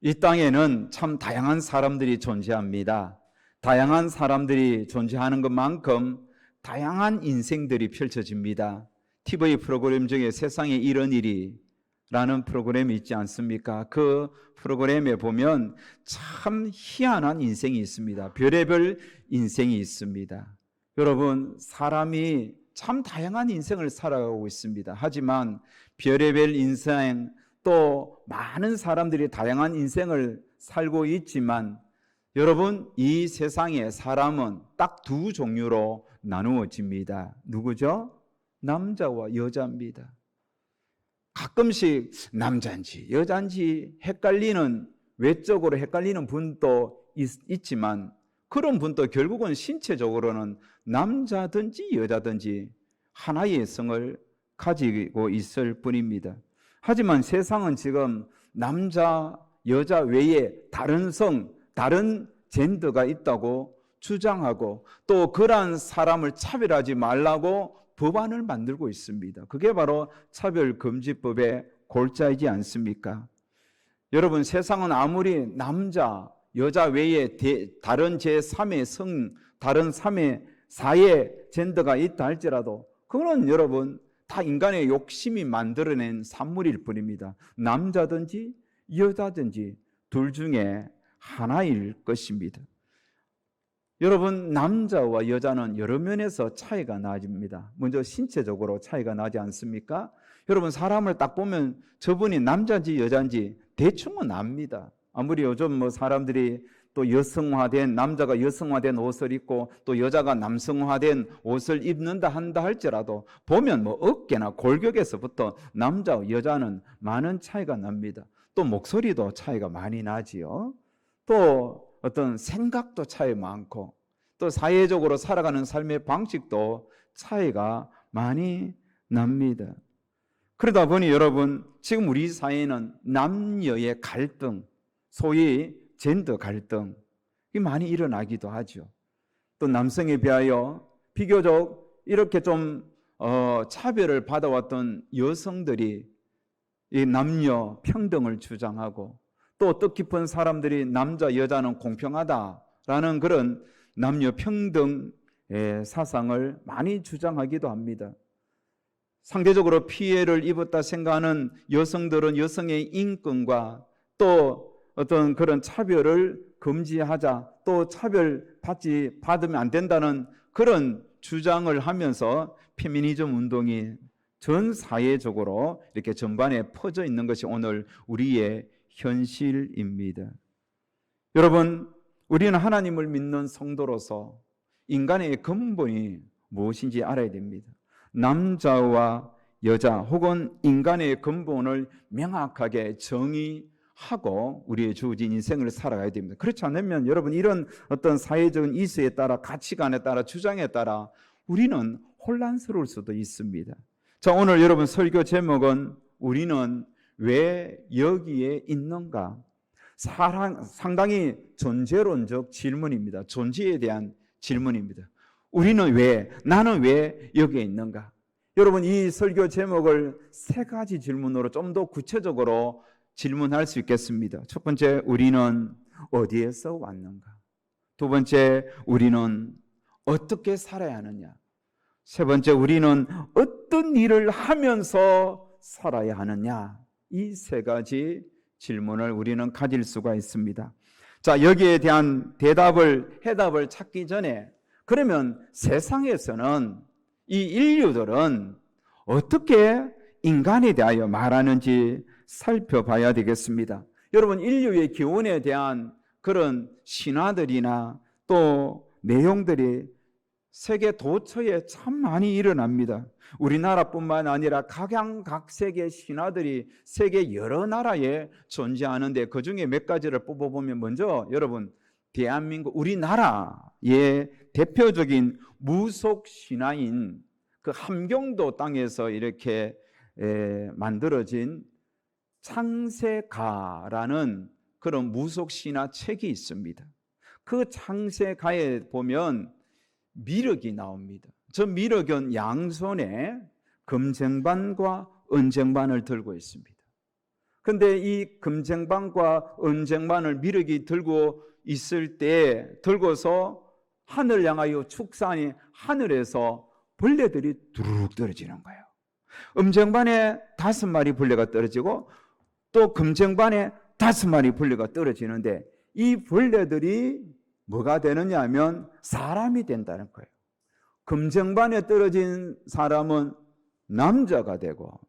이 땅에는 참 다양한 사람들이 존재합니다. 다양한 사람들이 존재하는 것만큼 다양한 인생들이 펼쳐집니다. TV 프로그램 중에 세상에 이런 일이 라는 프로그램이 있지 않습니까? 그 프로그램에 보면 참 희한한 인생이 있습니다. 별의별 인생이 있습니다. 여러분, 사람이 참 다양한 인생을 살아가고 있습니다. 하지만 별의별 인생, 또 많은 사람들이 다양한 인생을 살고 있지만 여러분, 이 세상에 사람은 딱 두 종류로 나누어집니다. 누구죠? 남자와 여자입니다. 가끔씩 남자인지 여자인지 헷갈리는, 외적으로 헷갈리는 분도 있지만 그런 분도 결국은 신체적으로는 남자든지 여자든지 하나의 성을 가지고 있을 뿐입니다. 하지만 세상은 지금 남자, 여자 외에 다른 성, 다른 젠더가 있다고 주장하고 또 그러한 사람을 차별하지 말라고 법안을 만들고 있습니다. 그게 바로 차별금지법의 골자이지 않습니까? 여러분, 세상은 아무리 남자, 여자 외에 다른 제3의 성, 다른 3의 4의 젠더가 있다 할지라도 그거는 여러분 다 인간의 욕심이 만들어낸 산물일 뿐입니다. 남자든지 여자든지 둘 중에 하나일 것입니다. 여러분, 남자와 여자는 여러 면에서 차이가 나집니다. 먼저 신체적으로 차이가 나지 않습니까? 여러분, 사람을 딱 보면 저분이 남자인지 여자인지 대충은 압니다. 아무리 요즘 사람들이 또 여성화된, 남자가 여성화된 옷을 입고 또 여자가 남성화된 옷을 입는다 한다 할지라도 보면 어깨나 골격에서부터 남자와 여자는 많은 차이가 납니다. 또 목소리도 차이가 많이 나지요. 또 어떤 생각도 차이 많고 또 사회적으로 살아가는 삶의 방식도 차이가 많이 납니다. 그러다 보니 여러분, 지금 우리 사회는 남녀의 갈등, 소위 젠더 갈등이 많이 일어나기도 하죠. 또 남성에 비하여 비교적 이렇게 좀 차별을 받아왔던 여성들이 이 남녀 평등을 주장하고 또 뜻깊은 사람들이 남자, 여자는 공평하다라는 그런 남녀 평등의 사상을 많이 주장하기도 합니다. 상대적으로 피해를 입었다 생각하는 여성들은 여성의 인권과 또 어떤 그런 차별을 금지하자, 또 받으면 안 된다는 그런 주장을 하면서 페미니즘 운동이 전 사회적으로 이렇게 전반에 퍼져 있는 것이 오늘 우리의 현실입니다. 여러분, 우리는 하나님을 믿는 성도로서 인간의 근본이 무엇인지 알아야 됩니다. 남자와 여자 혹은 인간의 근본을 명확하게 정의하고 우리의 주어진 인생을 살아가야 됩니다. 그렇지 않으면 여러분, 이런 어떤 사회적인 이슈에 따라, 가치관에 따라, 주장에 따라 우리는 혼란스러울 수도 있습니다. 자, 오늘 여러분 설교 제목은 우리는 왜 여기에 있는가? 상당히 존재론적 질문입니다. 존재에 대한 질문입니다. 우리는 왜, 나는 왜 여기에 있는가? 여러분, 이 설교 제목을 세 가지 질문으로 좀 더 구체적으로 질문할 수 있겠습니다. 첫 번째, 우리는 어디에서 왔는가? 두 번째, 우리는 어떻게 살아야 하느냐? 세 번째, 우리는 어떤 일을 하면서 살아야 하느냐? 이 세 가지 질문을 우리는 가질 수가 있습니다. 자, 여기에 대한 해답을 찾기 전에 그러면 세상에서는 이 인류들은 어떻게 인간에 대하여 말하는지 살펴봐야 되겠습니다. 여러분, 인류의 기원에 대한 그런 신화들이나 또 내용들이 세계 도처에 참 많이 일어납니다. 우리나라뿐만 아니라 각양각색의 신화들이 세계 여러 나라에 존재하는데 그중에 몇 가지를 뽑아보면 먼저 여러분, 대한민국, 우리나라의 대표적인 무속 신화인 그 함경도 땅에서 이렇게 만들어진 창세가라는 그런 무속 신화 책이 있습니다. 그 창세가에 보면 미륵이 나옵니다. 저 미륵은 양손에 금쟁반과 은쟁반을 들고 있습니다. 근데 이 금쟁반과 은쟁반을 미륵이 들고 있을 때 들고서 하늘 향하여 축사하니 하늘에서 벌레들이 두루룩 떨어지는 거예요. 음쟁반에 5마리 벌레가 떨어지고 또 금쟁반에 5마리 벌레가 떨어지는데 이 벌레들이 뭐가 되느냐 하면 사람이 된다는 거예요. 금쟁반에 떨어진 사람은 남자가 되고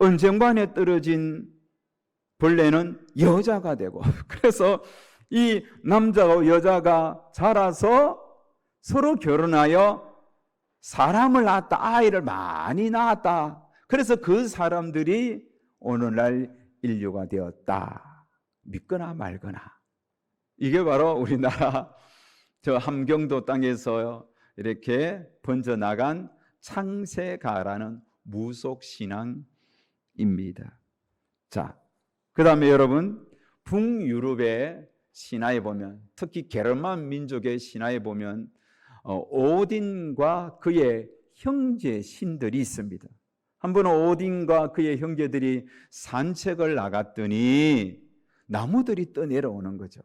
은쟁반에 떨어진 벌레는 여자가 되고 그래서 이 남자와 여자가 자라서 서로 결혼하여 사람을 낳았다. 아이를 많이 낳았다. 그래서 그 사람들이 오늘날 인류가 되었다. 믿거나 말거나. 이게 바로 우리나라 저 함경도 땅에서 이렇게 번져나간 창세가라는 무속신앙입니다. 자, 그 다음에 여러분 북유럽의 신화에 보면 특히 게르만 민족의 신화에 보면 오딘과 그의 형제 신들이 있습니다. 한 번은 오딘과 그의 형제들이 산책을 나갔더니 나무들이 떠내려오는 거죠.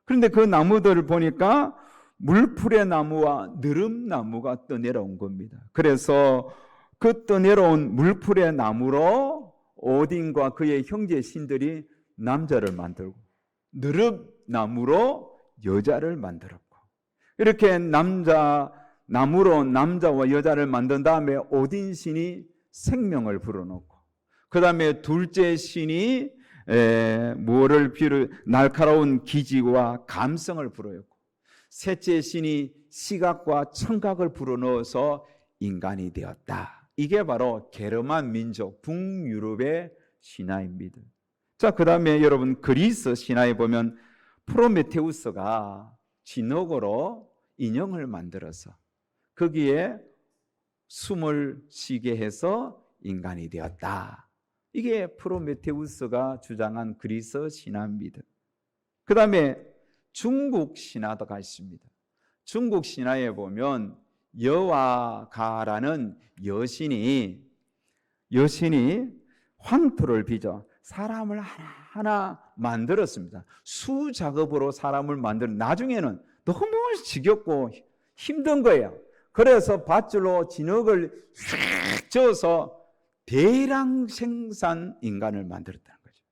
그런데 그 나무들을 보니까 물풀의 나무와 느릅나무가 떠내려온 겁니다. 그래서 그 떠내려온 물풀의 나무로 오딘과 그의 형제 신들이 남자를 만들고 느릅나무로 여자를 만들었고 이렇게 나무로 남자와 여자를 만든 다음에 오딘 신이 생명을 불어넣고 그 다음에 둘째 신이 날카로운 기지와 감성을 불어넣고 셋째 신이 시각과 청각을 불어넣어서 인간이 되었다. 이게 바로 게르만 민족 북유럽의 신화입니다. 자, 그 다음에 여러분 그리스 신화에 보면 프로메테우스가 진흙으로 인형을 만들어서 거기에 숨을 쉬게 해서 인간이 되었다. 이게 프로메테우스가 주장한 그리스 신화입니다. 그 다음에 중국 신화가 있습니다. 중국 신화에 보면 여와가라는 여신이 황토를 빚어 사람을 하나하나 만들었습니다. 수작업으로 사람을 만드는 나중에는 너무 지겹고 힘든 거예요. 그래서 밧줄로 진흙을 휙 저어서 대량 생산 인간을 만들었다는 거죠.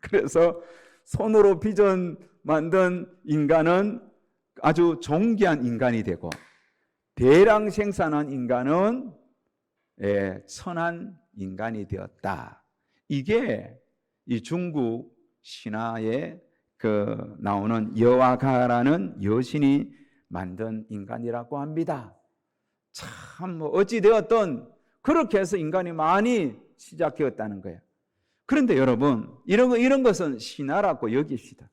그래서 손으로 빚어 만든 인간은 아주 존귀한 인간이 되고 대량 생산한 인간은 선한 인간이 되었다. 이게 이 중국 신화에 나오는 여와가라는 여신이 만든 인간이라고 합니다. 참 어찌 되었든 그렇게 해서 인간이 많이 시작되었다는 거예요. 그런데 여러분 이런 것은 신화라고 여깁시다.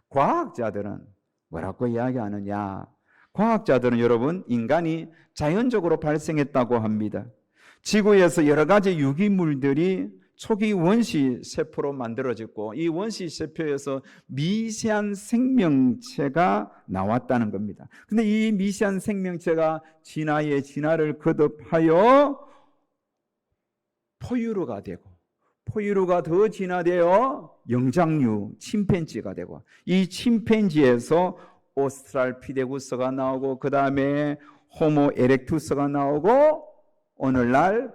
과학자들은 뭐라고 이야기하느냐? 과학자들은 여러분 인간이 자연적으로 발생했다고 합니다. 지구에서 여러 가지 유기물들이 초기 원시 세포로 만들어졌고 이 원시 세포에서 미세한 생명체가 나왔다는 겁니다. 근데 이 미세한 생명체가 진화의 진화를 거듭하여 포유류가 되고 포유류가 더 진화되어 영장류 침팬지가 되고 이 침팬지에서 오스트랄피데구스가 나오고 그 다음에 호모 에렉투스가 나오고 오늘날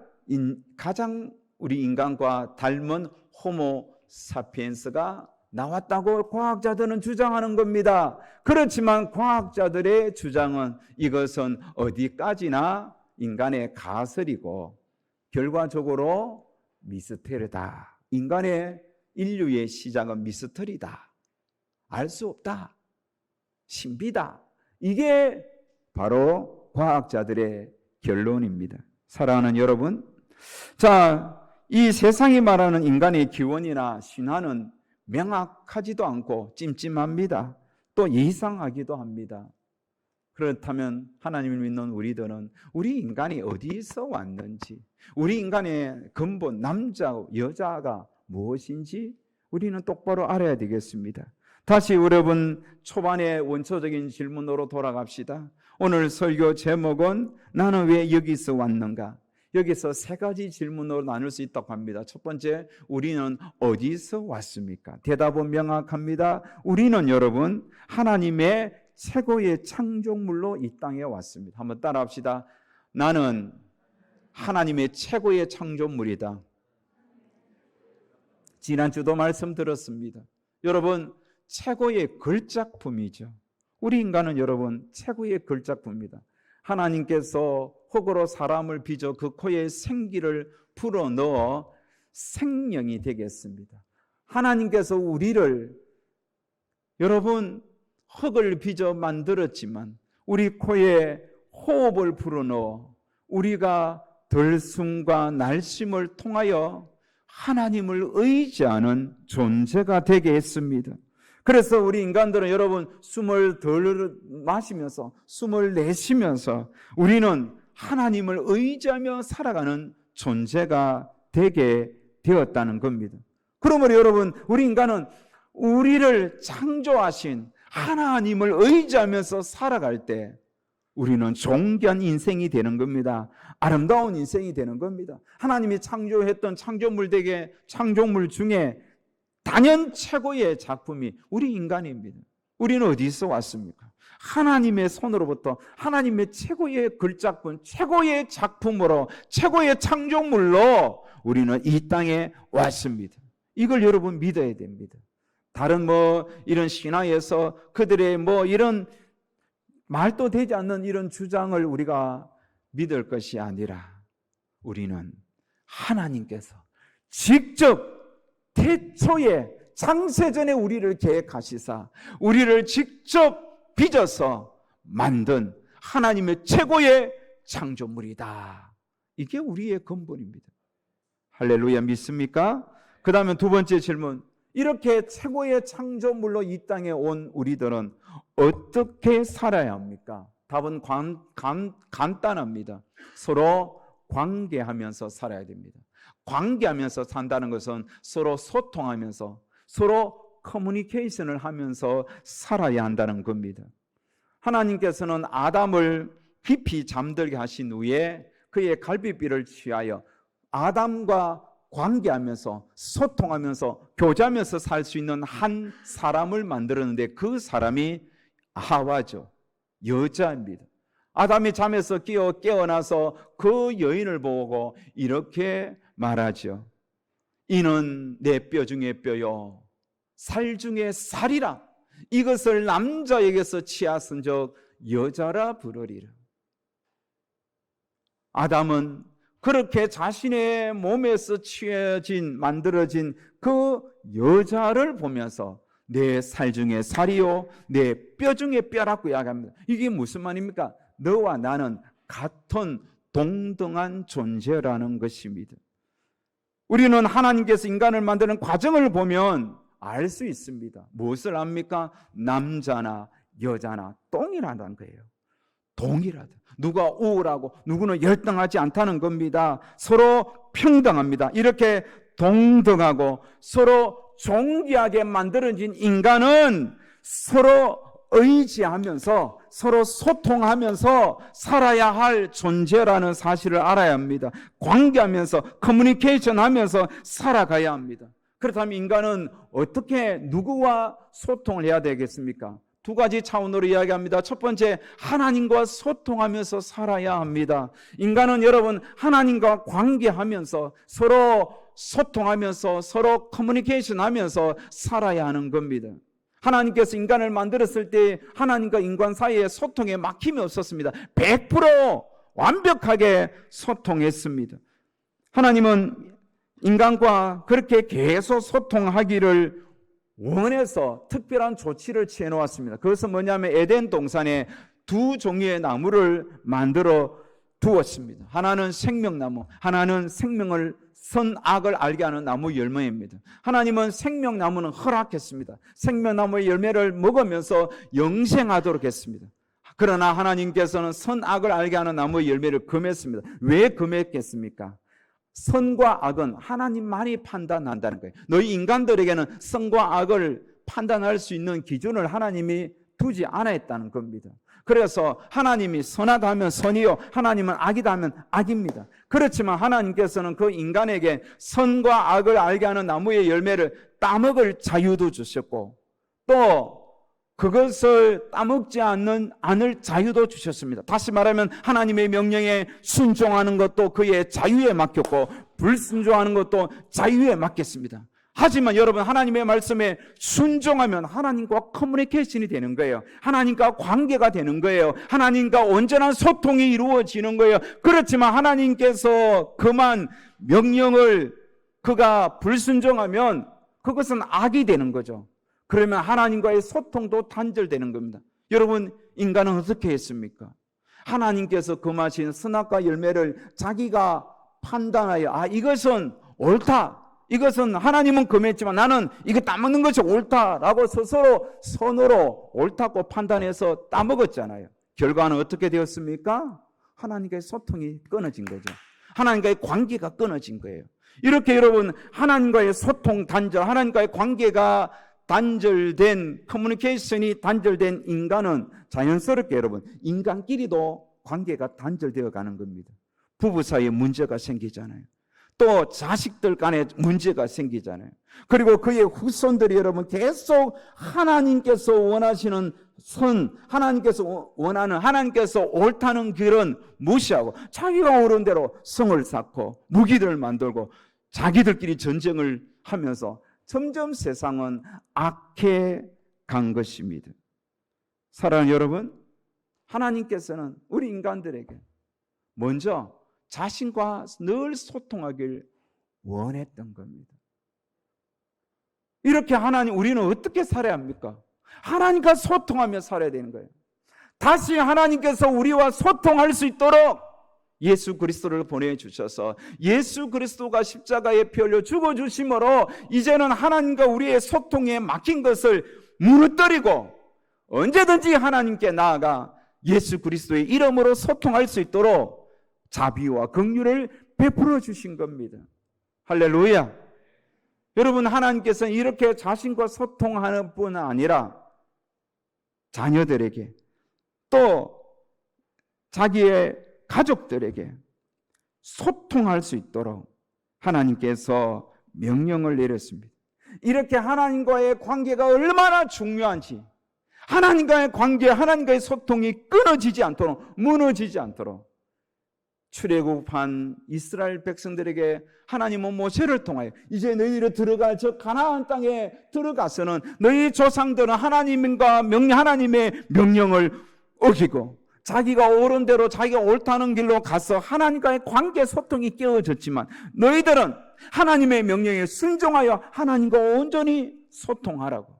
가장 우리 인간과 닮은 호모 사피엔스가 나왔다고 과학자들은 주장하는 겁니다. 그렇지만 과학자들의 주장은 이것은 어디까지나 인간의 가설이고 결과적으로 미스테리다. 인류의 시작은 미스터리다. 알 수 없다. 신비다. 이게 바로 과학자들의 결론입니다. 사랑하는 여러분, 자, 이 세상이 말하는 인간의 기원이나 신화는 명확하지도 않고 찜찜합니다. 또 예상하기도 합니다. 그렇다면 하나님을 믿는 우리들은 우리 인간이 어디서 왔는지, 우리 인간의 근본 남자, 여자가 무엇인지 우리는 똑바로 알아야 되겠습니다. 다시 여러분 초반의 원초적인 질문으로 돌아갑시다. 오늘 설교 제목은 나는 왜 여기서 왔는가? 여기서 세 가지 질문으로 나눌 수 있다고 합니다. 첫 번째, 우리는 어디서 왔습니까? 대답은 명확합니다. 우리는 여러분 하나님의 최고의 창조물로 이 땅에 왔습니다. 한번 따라합시다. 나는 하나님의 최고의 창조물이다. 지난주도 말씀드렸습니다. 여러분, 최고의 걸작품이죠. 우리 인간은 여러분 최고의 걸작품입니다. 하나님께서 흙으로 사람을 빚어 그 코에 생기를 불어넣어 생명이 되게 했습니다. 하나님께서 우리를 여러분 흙을 빚어 만들었지만 우리 코에 호흡을 불어넣어 우리가 들숨과 날숨을 통하여 하나님을 의지하는 존재가 되게 했습니다. 그래서 우리 인간들은 여러분 숨을 덜 마시면서 숨을 내쉬면서 우리는 하나님을 의지하며 살아가는 존재가 되게 되었다는 겁니다. 그러므로 여러분 우리 인간은 우리를 창조하신 하나님을 의지하면서 살아갈 때 우리는 존귀한 인생이 되는 겁니다. 아름다운 인생이 되는 겁니다. 하나님이 창조했던 창조물 중에 단연 최고의 작품이 우리 인간입니다. 우리는 어디서 왔습니까? 하나님의 손으로부터 하나님의 최고의 걸작품, 최고의 작품으로, 최고의 창조물로 우리는 이 땅에 왔습니다. 이걸 여러분 믿어야 됩니다. 다른 이런 신화에서 그들의 이런 말도 되지 않는 이런 주장을 우리가 믿을 것이 아니라 우리는 하나님께서 직접 태초에 창세전에 우리를 계획하시사 우리를 직접 빚어서 만든 하나님의 최고의 창조물이다. 이게 우리의 근본입니다. 할렐루야, 믿습니까? 그 다음에 두 번째 질문, 이렇게 최고의 창조물로 이 땅에 온 우리들은 어떻게 살아야 합니까? 답은 간단합니다. 서로 관계하면서 살아야 됩니다. 관계하면서 산다는 것은 서로 소통하면서 서로 커뮤니케이션을 하면서 살아야 한다는 겁니다. 하나님께서는 아담을 깊이 잠들게 하신 후에 그의 갈비뼈를 취하여 아담과 관계하면서 소통하면서 교제하면서 살 수 있는 한 사람을 만들었는데 그 사람이 하와죠. 여자입니다. 아담이 잠에서 깨어나서 그 여인을 보고 이렇게 말하죠. 이는 내 뼈 중에 뼈요 살 중에 살이라. 이것을 남자에게서 취하은즉 여자라 부르리라. 아담은 그렇게 자신의 몸에서 만들어진 그 여자를 보면서 내 살 중에 살이요 내 뼈 중에 뼈라고 이야기합니다. 이게 무슨 말입니까? 너와 나는 같은 동등한 존재라는 것입니다. 우리는 하나님께서 인간을 만드는 과정을 보면 알 수 있습니다. 무엇을 압니까? 남자나 여자나 동일하다는 거예요. 동일하다. 누가 우월하고 누구는 열등하지 않다는 겁니다. 서로 평등합니다. 이렇게 동등하고 서로 존귀하게 만들어진 인간은 서로 의지하면서 서로 소통하면서 살아야 할 존재라는 사실을 알아야 합니다. 관계하면서 커뮤니케이션 하면서 살아가야 합니다. 그렇다면 인간은 어떻게 누구와 소통을 해야 되겠습니까? 두 가지 차원으로 이야기합니다. 첫 번째, 하나님과 소통하면서 살아야 합니다. 인간은 여러분 하나님과 관계하면서 서로 소통하면서 서로 커뮤니케이션 하면서 살아야 하는 겁니다. 하나님께서 인간을 만들었을 때 하나님과 인간 사이에 소통에 막힘이 없었습니다. 100% 완벽하게 소통했습니다. 하나님은 인간과 그렇게 계속 소통하기를 원해서 특별한 조치를 취해 놓았습니다. 그것은 뭐냐면 에덴 동산에 두 종류의 나무를 만들어 두었습니다. 하나는 생명나무, 하나는 생명을 선악을 알게 하는 나무 열매입니다. 하나님은 생명나무는 허락했습니다. 생명나무의 열매를 먹으면서 영생하도록 했습니다. 그러나 하나님께서는 선악을 알게 하는 나무의 열매를 금했습니다. 왜 금했겠습니까? 선과 악은 하나님만이 판단한다는 거예요. 너희 인간들에게는 선과 악을 판단할 수 있는 기준을 하나님이 두지 않았다는 겁니다. 그래서 하나님이 선하다 하면 선이요, 하나님은 악이다 하면 악입니다. 그렇지만 하나님께서는 그 인간에게 선과 악을 알게 하는 나무의 열매를 따먹을 자유도 주셨고, 또 그것을 따먹지 않을 자유도 주셨습니다. 다시 말하면 하나님의 명령에 순종하는 것도 그의 자유에 맡겼고, 불순종하는 것도 자유에 맡겼습니다. 하지만 여러분, 하나님의 말씀에 순종하면 하나님과 커뮤니케이션이 되는 거예요. 하나님과 관계가 되는 거예요. 하나님과 온전한 소통이 이루어지는 거예요. 그렇지만 하나님께서 그만 명령을 그가 불순종하면 그것은 악이 되는 거죠. 그러면 하나님과의 소통도 단절되는 겁니다. 여러분, 인간은 어떻게 했습니까? 하나님께서 금하신 선악과 열매를 자기가 판단하여 이것은 옳다, 이것은 하나님은 금했지만 나는 이거 따먹는 것이 옳다라고 스스로 선으로 옳다고 판단해서 따먹었잖아요. 결과는 어떻게 되었습니까? 하나님과의 소통이 끊어진 거죠. 하나님과의 관계가 끊어진 거예요. 이렇게 여러분, 하나님과의 소통 단절, 하나님과의 관계가 단절된, 커뮤니케이션이 단절된 인간은 자연스럽게 여러분, 인간끼리도 관계가 단절되어 가는 겁니다. 부부 사이에 문제가 생기잖아요. 또 자식들 간에 문제가 생기잖아요. 그리고 그의 후손들이 여러분 계속 하나님께서 원하시는 선, 하나님께서 원하는, 하나님께서 옳다는 길은 무시하고 자기가 옳은 대로 성을 쌓고 무기를 만들고 자기들끼리 전쟁을 하면서 점점 세상은 악해 간 것입니다. 사랑하는 여러분, 하나님께서는 우리 인간들에게 먼저 자신과 늘 소통하길 원했던 겁니다. 이렇게 우리는 어떻게 살아야 합니까? 하나님과 소통하며 살아야 되는 거예요. 다시 하나님께서 우리와 소통할 수 있도록 예수 그리스도를 보내주셔서 예수 그리스도가 십자가에 피 흘려 죽어주심으로 이제는 하나님과 우리의 소통에 막힌 것을 무너뜨리고 언제든지 하나님께 나아가 예수 그리스도의 이름으로 소통할 수 있도록 자비와 긍휼을 베풀어 주신 겁니다. 할렐루야. 여러분, 하나님께서는 이렇게 자신과 소통하는 뿐 아니라 자녀들에게 또 자기의 가족들에게 소통할 수 있도록 하나님께서 명령을 내렸습니다. 이렇게 하나님과의 관계가 얼마나 중요한지, 하나님과의 관계, 하나님과의 소통이 끊어지지 않도록, 무너지지 않도록 출애굽한 이스라엘 백성들에게 하나님은 모세를 통하여 이제 너희들이 들어갈 저 가나안 땅에 들어가서는 너희 조상들은 하나님의 명령을 어기고 자기가 옳은 대로 자기가 옳다는 길로 가서 하나님과의 관계 소통이 깨어졌지만 너희들은 하나님의 명령에 순종하여 하나님과 온전히 소통하라고,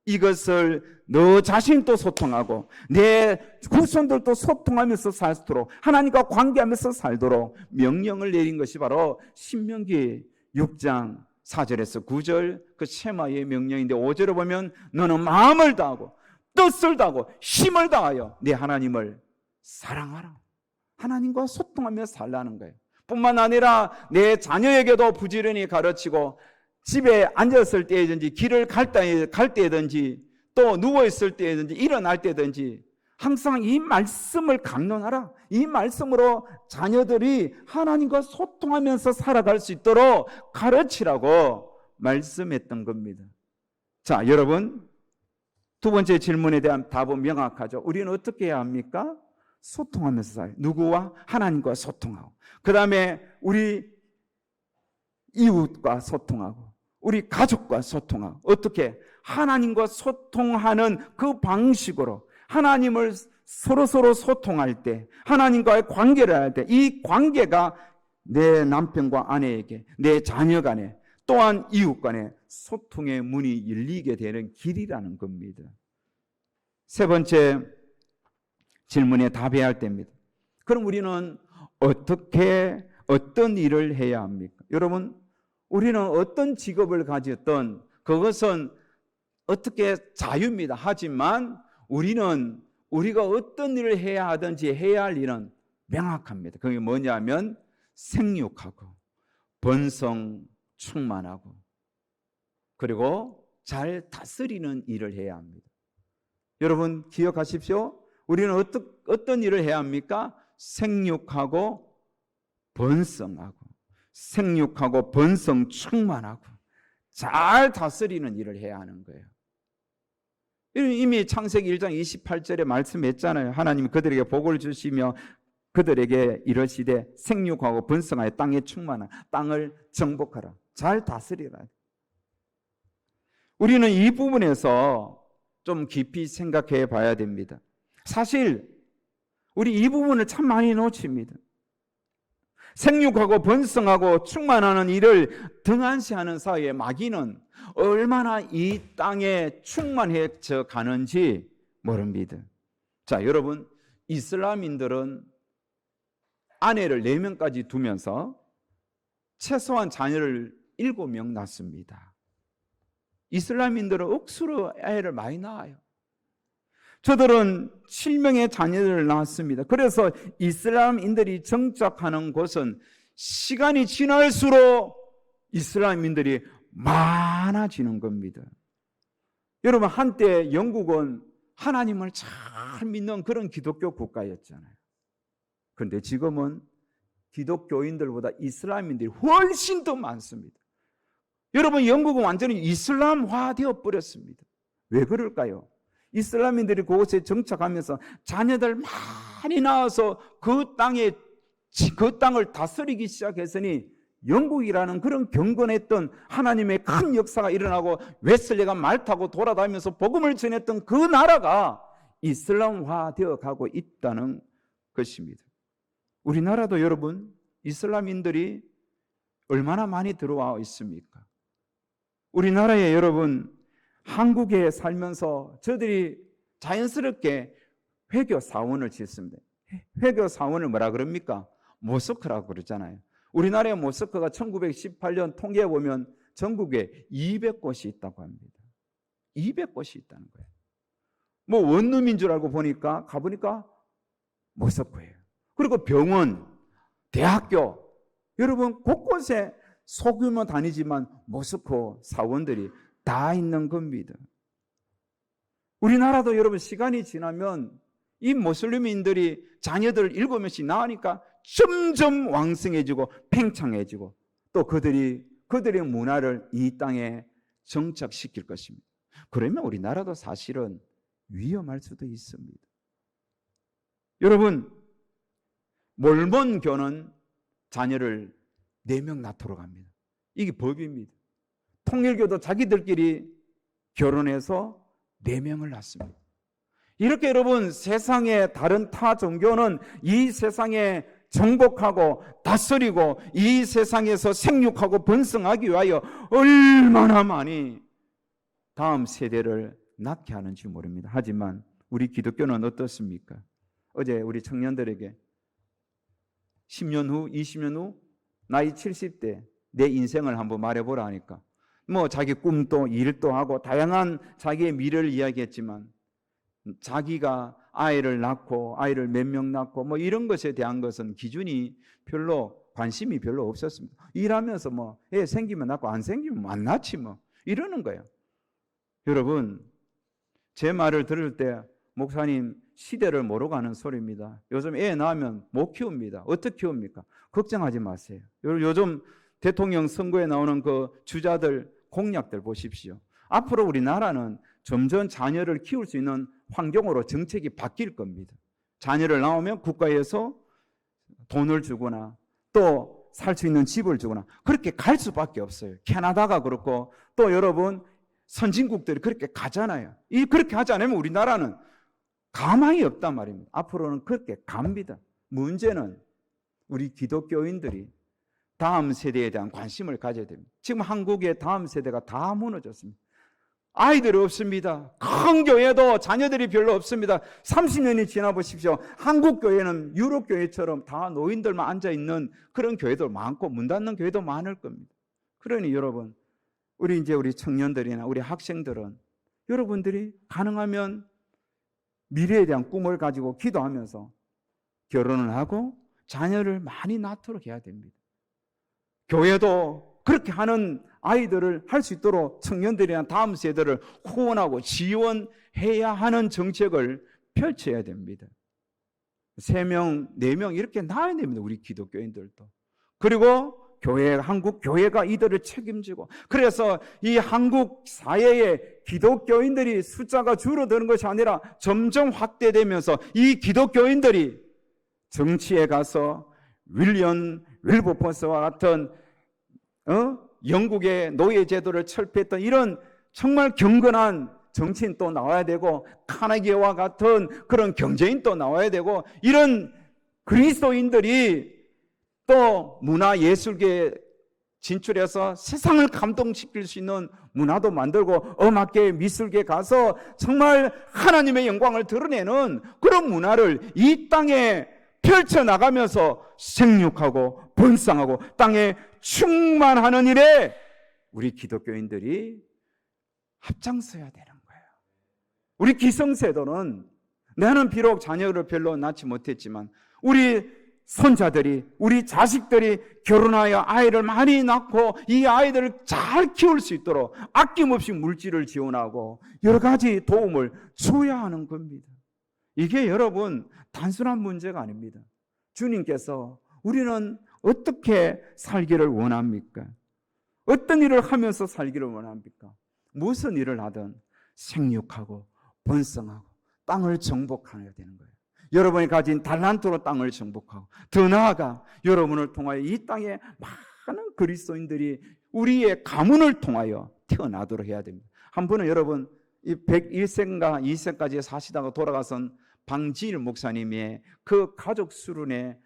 이것을 너 자신도 소통하고 내 후손들도 소통하면서 살도록, 하나님과 관계하면서 살도록 명령을 내린 것이 바로 신명기 6장 4절에서 9절 그 쉐마의 명령인데, 5절에 보면 너는 마음을 다하고 뜻을 다하고 힘을 다하여 내 하나님을 사랑하라. 하나님과 소통하며 살라는 거예요. 뿐만 아니라 내 자녀에게도 부지런히 가르치고 집에 앉았을 때든지 길을 갈 때든지 또 누워있을 때든지 일어날 때든지 항상 이 말씀을 강론하라. 이 말씀으로 자녀들이 하나님과 소통하면서 살아갈 수 있도록 가르치라고 말씀했던 겁니다. 자, 여러분, 두 번째 질문에 대한 답은 명확하죠. 우리는 어떻게 해야 합니까? 소통하면서 살아요. 누구와? 하나님과 소통하고, 그 다음에 우리 이웃과 소통하고 우리 가족과 소통하고, 어떻게? 하나님과 소통하는 그 방식으로 하나님을 서로 소통할 때, 하나님과의 관계를 할 때 이 관계가 내 남편과 아내에게, 내 자녀 간에, 또한 이웃 간에 소통의 문이 열리게 되는 길이라는 겁니다. 세 번째 질문에 답해야 할 때입니다. 그럼 우리는 어떤 일을 해야 합니까? 여러분, 우리는 어떤 직업을 가졌던 그것은 어떻게 자유입니다. 하지만 우리가 어떤 일을 해야 하든지 해야 할 일은 명확합니다. 그게 뭐냐면 생육하고 번성 충만하고 그리고 잘 다스리는 일을 해야 합니다. 여러분 기억하십시오. 우리는 어떤 일을 해야 합니까? 생육하고 번성하고, 생육하고 번성 충만하고 잘 다스리는 일을 해야 하는 거예요. 이미 창세기 1장 28절에 말씀했잖아요. 하나님이 그들에게 복을 주시며 그들에게 이르시되 생육하고 번성하여 땅에 충만한 땅을 정복하라. 잘 다스리라. 우리는 이 부분에서 좀 깊이 생각해 봐야 됩니다. 사실 우리 이 부분을 참 많이 놓칩니다. 생육하고 번성하고 충만하는 일을 등한시하는 사이에 마귀는 얼마나 이 땅에 충만해져 가는지 모릅니다. 자, 여러분, 이슬람인들은 아내를 4명까지 두면서 최소한 자녀를 7명 낳습니다. 이슬람인들은 억수로 애를 많이 낳아요. 저들은 7명의 자녀를 낳았습니다. 그래서 이슬람인들이 정착하는 곳은 시간이 지날수록 이슬람인들이 많아지는 겁니다. 여러분, 한때 영국은 하나님을 잘 믿는 그런 기독교 국가였잖아요. 그런데 지금은 기독교인들보다 이슬람인들이 훨씬 더 많습니다. 여러분, 영국은 완전히 이슬람화 되어 버렸습니다. 왜 그럴까요? 이슬람인들이 그곳에 정착하면서 자녀들 많이 낳아서 그 땅을 다스리기 시작했으니 영국이라는 그런 경건했던 하나님의 큰 역사가 일어나고 웨슬리가 말 타고 돌아다니면서 복음을 전했던 그 나라가 이슬람화 되어 가고 있다는 것입니다. 우리나라도 여러분, 이슬람인들이 얼마나 많이 들어와 있습니까? 우리나라에 여러분, 한국에 살면서 저들이 자연스럽게 회교 사원을 짓습니다. 회교 사원을 뭐라 그럽니까? 모스크라고 그러잖아요. 우리나라의 모스크가 1918년 통계해 보면 전국에 200곳이 있다고 합니다. 200곳이 있다는 거예요. 뭐 원룸인 줄 알고 가보니까 모스크예요. 그리고 병원, 대학교, 여러분 곳곳에 소규모 단위지만 모스크 사원들이 다 있는 겁니다. 우리나라도 여러분 시간이 지나면 이 모슬림인들이 자녀들 7명씩 낳으니까 점점 왕성해지고 팽창해지고 또 그들의 문화를 이 땅에 정착시킬 것입니다. 그러면 우리나라도 사실은 위험할 수도 있습니다. 여러분, 몰몬교는 자녀를 4명 낳도록 합니다. 이게 법입니다. 통일교도 자기들끼리 결혼해서 4명을 낳습니다. 이렇게 여러분, 세상의 다른 타 종교는 이 세상에 정복하고 다스리고 이 세상에서 생육하고 번성하기 위하여 얼마나 많이 다음 세대를 낳게 하는지 모릅니다. 하지만 우리 기독교는 어떻습니까? 어제 우리 청년들에게 10년 후, 20년 후 나이 70대 내 인생을 한번 말해보라 하니까 뭐 자기 꿈도 일도 하고 다양한 자기의 미래를 이야기했지만 자기가 아이를 낳고 아이를 몇 명 낳고 뭐 이런 것에 대한 것은 기준이 별로 관심이 별로 없었습니다. 일하면서 뭐 애 생기면 낳고 안 생기면 안 낳지 뭐 이러는 거예요. 여러분, 제 말을 들을 때 목사님 시대를 모르고 하는 소리입니다. 요즘 애 낳으면 못 키웁니다. 어떻게 키웁니까? 걱정하지 마세요. 요즘 대통령 선거에 나오는 그 주자들 공약들 보십시오. 앞으로 우리나라는 점점 자녀를 키울 수 있는 환경으로 정책이 바뀔 겁니다. 자녀를 낳으면 국가에서 돈을 주거나 또 살 수 있는 집을 주거나 그렇게 갈 수밖에 없어요. 캐나다가 그렇고 또 여러분 선진국들이 그렇게 가잖아요. 그렇게 하지 않으면 우리나라는 가망이 없단 말입니다. 앞으로는 그렇게 갑니다. 문제는 우리 기독교인들이 다음 세대에 대한 관심을 가져야 됩니다. 지금 한국의 다음 세대가 다 무너졌습니다. 아이들이 없습니다. 큰 교회도 자녀들이 별로 없습니다. 30년이 지나 보십시오. 한국 교회는 유럽 교회처럼 다 노인들만 앉아있는 그런 교회도 많고 문 닫는 교회도 많을 겁니다. 그러니 여러분, 우리 청년들이나 우리 학생들은 여러분들이 가능하면 미래에 대한 꿈을 가지고 기도하면서 결혼을 하고 자녀를 많이 낳도록 해야 됩니다. 교회도 그렇게 하는 아이들을 할 수 있도록 청년들이나 다음 세대를 후원하고 지원해야 하는 정책을 펼쳐야 됩니다. 3명, 4명 이렇게 나와야 됩니다. 우리 기독교인들도. 그리고 교회, 한국 교회가 이들을 책임지고, 그래서 이 한국 사회에 기독교인들이 숫자가 줄어드는 것이 아니라 점점 확대되면서 이 기독교인들이 정치에 가서 윌리엄 윌버포스와 같은 영국의 노예 제도를 철폐했던 이런 정말 경건한 정치인 또 나와야 되고, 카네기와 같은 그런 경제인 또 나와야 되고, 이런 그리스도인들이 또 문화예술계에 진출해서 세상을 감동시킬 수 있는 문화도 만들고, 음악계, 미술계 가서 정말 하나님의 영광을 드러내는 그런 문화를 이 땅에 펼쳐나가면서 생육하고 번성하고 땅에 충만하는 일에 우리 기독교인들이 앞장서야 되는 거예요. 우리 기성세대는, 나는 비록 자녀를 별로 낳지 못했지만 우리 손자들이, 우리 자식들이 결혼하여 아이를 많이 낳고 이 아이들을 잘 키울 수 있도록 아낌없이 물질을 지원하고 여러 가지 도움을 줘야 하는 겁니다. 이게 여러분 단순한 문제가 아닙니다. 주님께서 우리는 어떻게 살기를 원합니까? 어떤 일을 하면서 살기를 원합니까? 무슨 일을 하든 생육하고 번성하고 땅을 정복해야 되는 거예요. 여러분이 가진 달란트로 땅을 정복하고, 더 나아가 여러분을 통하여 이 땅에 많은 그리스도인들이 우리의 가문을 통하여 태어나도록 해야 됩니다. 한 번은 여러분 이 101세인가 2세까지 사시다가 돌아가선 방지일 목사님의 그 가족 수련회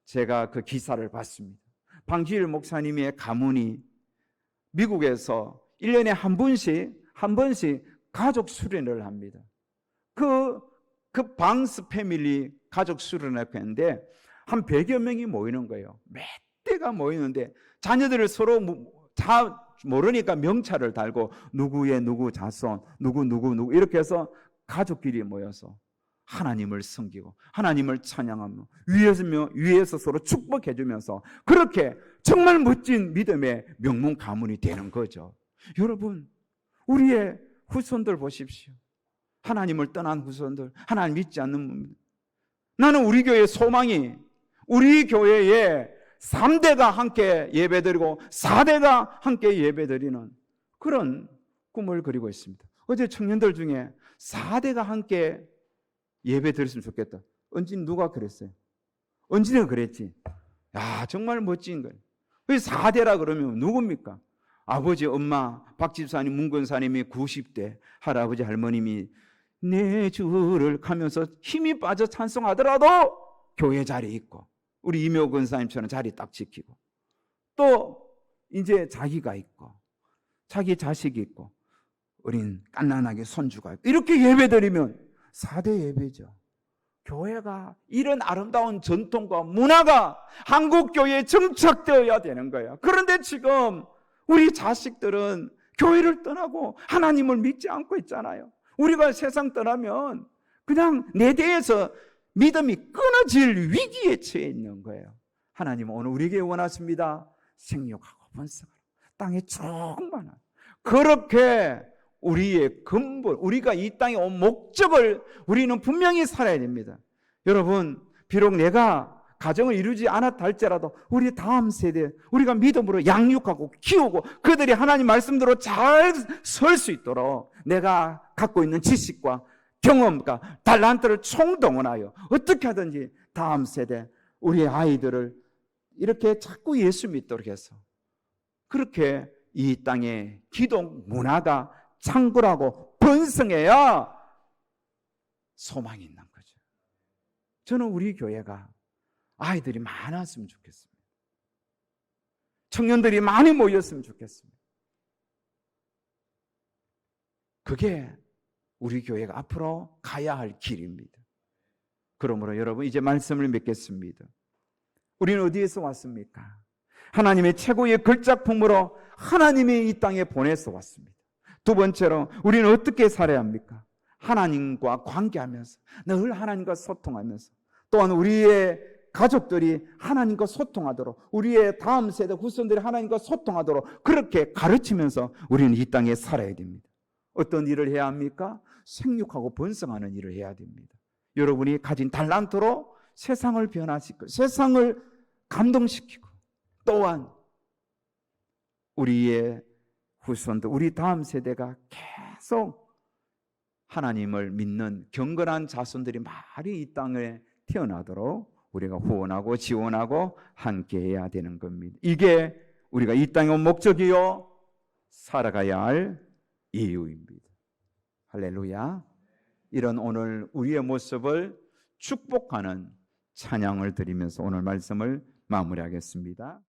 제가 그 기사를 봤습니다. 방지일 목사님의 가문이 미국에서 1년에 한 번씩 가족 수련회를 합니다. 그 방스 패밀리 가족 수련회를 했는데 한 100여 명이 모이는 거예요. 몇 대가 모이는데 자녀들을 서로 다 모르니까 명찰을 달고 누구의 누구 자손, 누구 이렇게 해서 가족끼리 모여서 하나님을 섬기고 하나님을 찬양하며 위에서 서로 축복해 주면서 그렇게 정말 멋진 믿음의 명문 가문이 되는 거죠. 여러분, 우리의 후손들 보십시오. 하나님을 떠난 후손들, 하나님 믿지 않는 분들. 나는 우리 교회의 소망이 우리 교회에 3대가 함께 예배드리고 4대가 함께 예배드리는 그런 꿈을 그리고 있습니다. 어제 청년들 중에 4대가 함께 예배 드렸으면 좋겠다. 언진 누가 그랬어요? 언진이가 그랬지. 야, 정말 멋진 거예요. 4대라 그러면 누굽니까? 아버지, 엄마, 박 집사님, 문 권사님이 90대, 할아버지, 할머님이 내 주를 가면서 힘이 빠져 찬송하더라도 교회 자리에 있고, 우리 이묘 권사님처럼 자리 딱 지키고, 또 이제 자기가 있고 자기 자식이 있고 어린 깐난하게 손주가 있고 이렇게 예배드리면 4대 예배죠. 교회가 이런 아름다운 전통과 문화가 한국 교회에 정착되어야 되는 거예요. 그런데 지금 우리 자식들은 교회를 떠나고 하나님을 믿지 않고 있잖아요. 우리가 세상 떠나면 그냥 내 대에서 믿음이 끊어질 위기에 처해 있는 거예요. 하나님은 오늘 우리에게 원하십니다. 생육하고 번성하라. 땅에 충만한 그렇게 우리의 근본, 우리가 이 땅에 온 목적을 우리는 분명히 살아야 됩니다. 여러분, 비록 내가 가정을 이루지 않았다 할지라도 우리 다음 세대, 우리가 믿음으로 양육하고 키우고 그들이 하나님 말씀대로 잘 설 수 있도록 내가 갖고 있는 지식과 경험과 달란트를 총동원하여 어떻게 하든지 다음 세대, 우리의 아이들을 이렇게 자꾸 예수 믿도록 해서 그렇게 이 땅에 기독 문화가 창궐하고 번성해야 소망이 있는 거죠. 저는 우리 교회가 아이들이 많았으면 좋겠습니다. 청년들이 많이 모였으면 좋겠습니다. 그게 우리 교회가 앞으로 가야 할 길입니다. 그러므로 여러분, 이제 말씀을 맺겠습니다. 우리는 어디에서 왔습니까? 하나님의 최고의 걸작품으로 하나님이 이 땅에 보내서 왔습니다. 두 번째로 우리는 어떻게 살아야 합니까? 하나님과 관계하면서, 늘 하나님과 소통하면서, 또한 우리의 가족들이 하나님과 소통하도록, 우리의 다음 세대 후손들이 하나님과 소통하도록 그렇게 가르치면서 우리는 이 땅에 살아야 됩니다. 어떤 일을 해야 합니까? 생육하고 번성하는 일을 해야 됩니다. 여러분이 가진 달란트로 세상을 변화시키고 세상을 감동시키고 또한 우리의 후손들, 우리 다음 세대가 계속 하나님을 믿는 경건한 자손들이 많이 이 땅에 태어나도록 우리가 후원하고 지원하고 함께해야 되는 겁니다. 이게 우리가 이 땅에 온 목적이요 살아가야 할 이유입니다. 할렐루야. 이런 오늘 우리의 모습을 축복하는 찬양을 드리면서 오늘 말씀을 마무리하겠습니다.